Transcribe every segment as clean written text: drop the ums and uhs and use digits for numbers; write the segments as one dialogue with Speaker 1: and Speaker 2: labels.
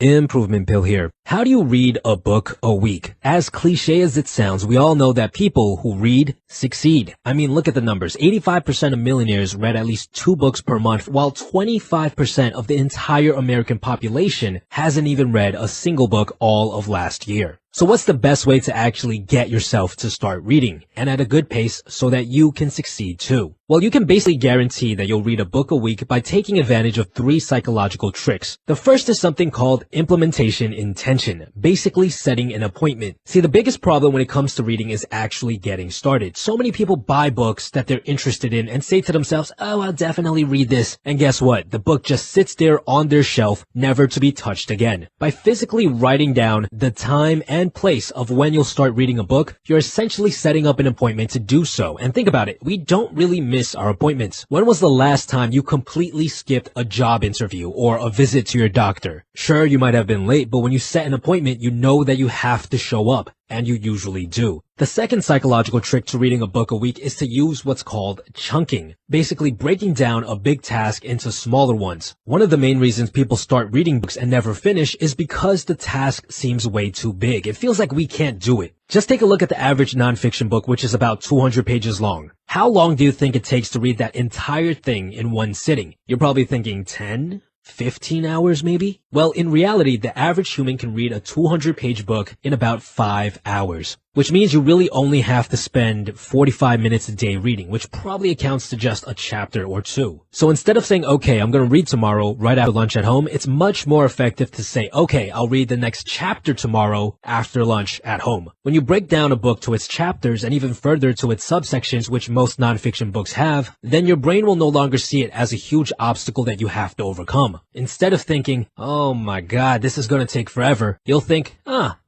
Speaker 1: Improvement Pill here. How do you read a book a week? As cliche as it sounds, we all know that people who read succeed. I mean, look at the numbers. 85% of millionaires read at least 2 books per month, while 25% of the entire American population hasn't even read a single book all of last year. So what's the best way to actually get yourself to start reading, and at a good pace so that you can succeed too? Well, you can basically guarantee that you'll read a book a week by taking advantage of 3 psychological tricks. The first is something called implementation intention, basically setting an appointment. See, the biggest problem when it comes to reading is actually getting started. So many people buy books that they're interested in and say to themselves, oh, I'll definitely read this. And guess what? The book just sits there on their shelf, never to be touched again. By physically writing down the time and place of when you'll start reading a book, you're essentially setting up an appointment to do so. And think about it, we don't really miss our appointments. When was the last time you completely skipped a job interview or a visit to your doctor? Sure, you might have been late, but when you set an appointment, you know that you have to show up. And you usually do. The second psychological trick to reading a book a week is to use what's called chunking, basically breaking down a big task into smaller ones. One of the main reasons people start reading books and never finish is because the task seems way too big. It feels like we can't do it. Just take a look at the average nonfiction book, which is about 200 pages long. How long do you think it takes to read that entire thing in one sitting? You're probably thinking 10? 15 hours maybe? Well, in reality, the average human can read a 200-page book in about 5 hours, which means you really only have to spend 45 minutes a day reading, which probably accounts to just a chapter or 2. So instead of saying, okay, I'm going to read tomorrow right after lunch at home, it's much more effective to say, okay, I'll read the next chapter tomorrow after lunch at home. When you break down a book to its chapters and even further to its subsections, which most nonfiction books have, then your brain will no longer see it as a huge obstacle that you have to overcome. Instead of thinking, oh my God, this is going to take forever, you'll think,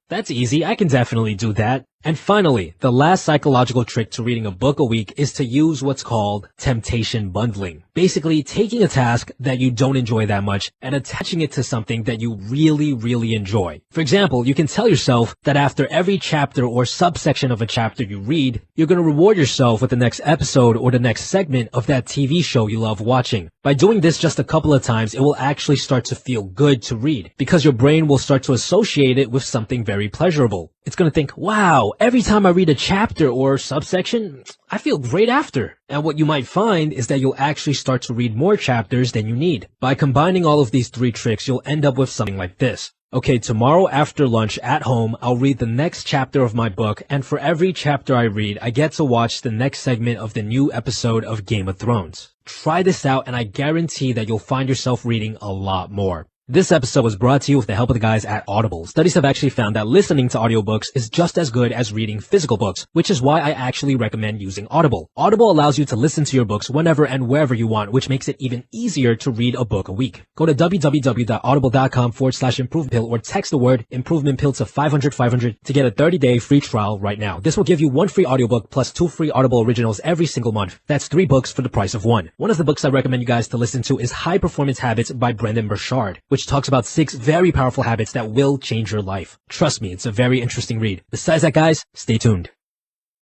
Speaker 1: that's easy, I can definitely do that. And finally, the last psychological trick to reading a book a week is to use what's called temptation bundling. Basically, taking a task that you don't enjoy that much and attaching it to something that you really, really enjoy. For example, you can tell yourself that after every chapter or subsection of a chapter you read, you're going to reward yourself with the next episode or the next segment of that TV show you love watching. By doing this just a couple of times, it will actually start to feel good to read because your brain will start to associate it with something very pleasurable. It's going to think, wow, every time I read a chapter or subsection, I feel great after. And what you might find is that you'll actually start to read more chapters than you need. By combining all of these 3 tricks, you'll end up with something like this. Okay, tomorrow after lunch at home, I'll read the next chapter of my book, and for every chapter I read, I get to watch the next segment of the new episode of Game of Thrones. Try this out, and I guarantee that you'll find yourself reading a lot more. This episode was brought to you with the help of the guys at Audible. Studies have actually found that listening to audiobooks is just as good as reading physical books, which is why I actually recommend using Audible. Audible allows you to listen to your books whenever and wherever you want, which makes it even easier to read a book a week. Go to www.audible.com/improvementpill or text the word improvement pill to 500 to get a 30-day free trial right now. This will give you 1 free audiobook plus 2 free Audible originals every single month. That's 3 books for the price of 1. One of the books I recommend you guys to listen to is High Performance Habits by Brendon Burchard, which talks about 6 very powerful habits that will change your life. Trust me, it's a very interesting read. Besides that, guys, stay tuned.